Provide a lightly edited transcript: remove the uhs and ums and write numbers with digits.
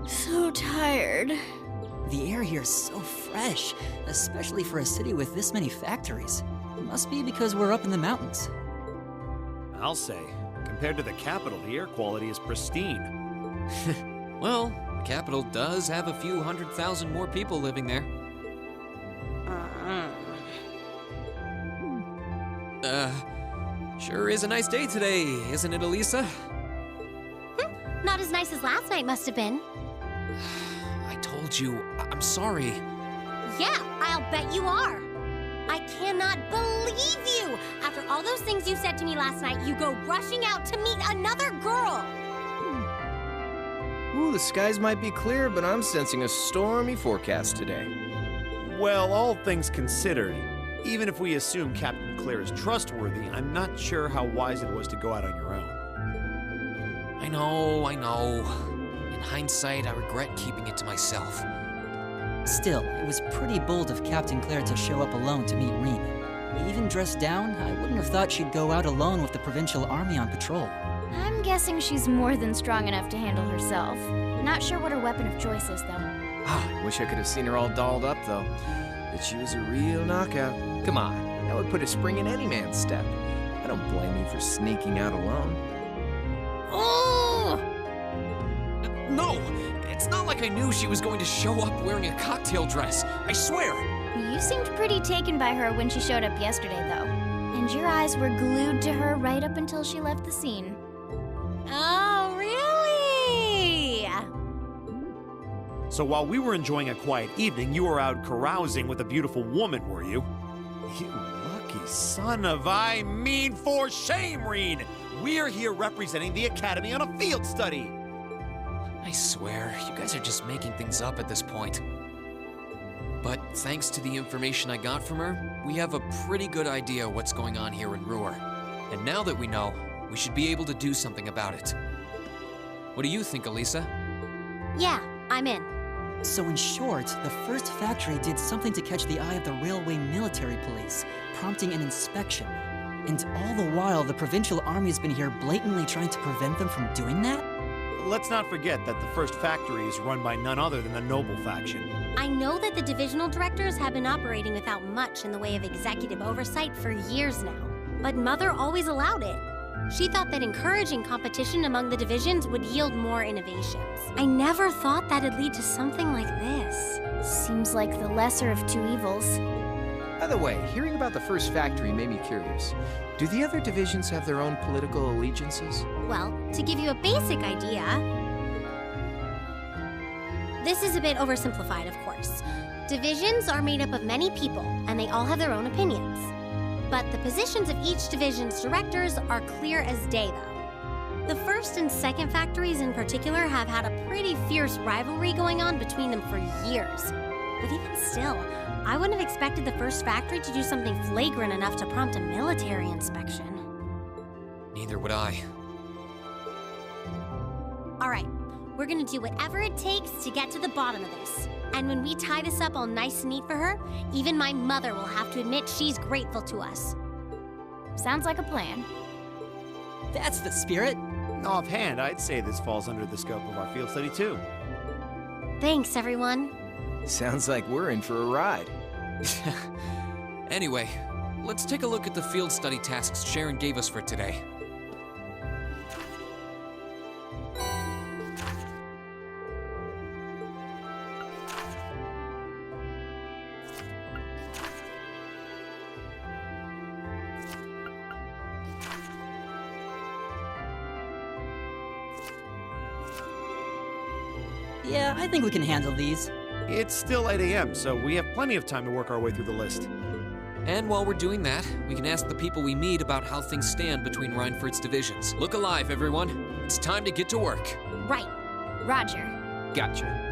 So tired. The air here is so fresh, especially for a city with this many factories. Must be because we're up in the mountains. I'll say, compared to the capital, the air quality is pristine. Well, the capital does have a few 100,000 more people living there. Sure is a nice day today, isn't it, Alisa? Not as nice as last night must have been. I told you, I'm sorry. Yeah, I'll bet you are. I cannot believe you! After all those things you said to me last night, you go rushing out to meet another girl! Ooh, the skies might be clear, but I'm sensing a stormy forecast today. Well, all things considered, even if we assume Captain Claire is trustworthy, I'm not sure how wise it was to go out on your own. I know. In hindsight, I regret keeping it to myself. Still, it was pretty bold of Captain Claire to show up alone to meet Rean. Even dressed down, I wouldn't have thought she'd go out alone with the provincial army on patrol. I'm guessing she's more than strong enough to handle herself. Not sure what her weapon of choice is, though. Ah, wish I could have seen her all dolled up, though. But she was a real knockout. Come on, that would put a spring in any man's step. I don't blame you for sneaking out alone. Oh! No! It's not like I knew she was going to show up wearing a cocktail dress. I swear! You seemed pretty taken by her when she showed up yesterday, though. And your eyes were glued to her right up until she left the scene. Oh, really? So while we were enjoying a quiet evening, you were out carousing with a beautiful woman, were you? You lucky son of for shame, Rean! We're here representing the Academy on a field study! I swear, you guys are just making things up at this point. But thanks to the information I got from her, we have a pretty good idea what's going on here in Ruhr. And now that we know, we should be able to do something about it. What do you think, Alisa? Yeah, I'm in. So in short, the first factory did something to catch the eye of the railway military police, prompting an inspection. And all the while, the provincial army has been here blatantly trying to prevent them from doing that? Let's not forget that the first factory is run by none other than the Noble faction. I know that the divisional directors have been operating without much in the way of executive oversight for years now. But Mother always allowed it. She thought that encouraging competition among the divisions would yield more innovations. I never thought that'd lead to something like this. Seems like the lesser of two evils. By the way, hearing about the first factory made me curious. Do the other divisions have their own political allegiances? Well, to give you a basic idea, this is a bit oversimplified, of course. Divisions are made up of many people, and they all have their own opinions. But the positions of each division's directors are clear as day, though. The first and second factories in particular have had a pretty fierce rivalry going on between them for years. But even still, I wouldn't have expected the first factory to do something flagrant enough to prompt a military inspection. Neither would I. All right, we're gonna do whatever it takes to get to the bottom of this. And when we tie this up all nice and neat for her, even my mother will have to admit she's grateful to us. Sounds like a plan. That's the spirit. Offhand, I'd say this falls under the scope of our field study too. Thanks, everyone. Sounds like we're in for a ride. Anyway, let's take a look at the field study tasks Sharon gave us for today. Yeah, I think we can handle these. It's still 8 a.m., so we have plenty of time to work our way through the list. And while we're doing that, we can ask the people we meet about how things stand between Reinfurt's divisions. Look alive, everyone. It's time to get to work. Right. Roger. Gotcha.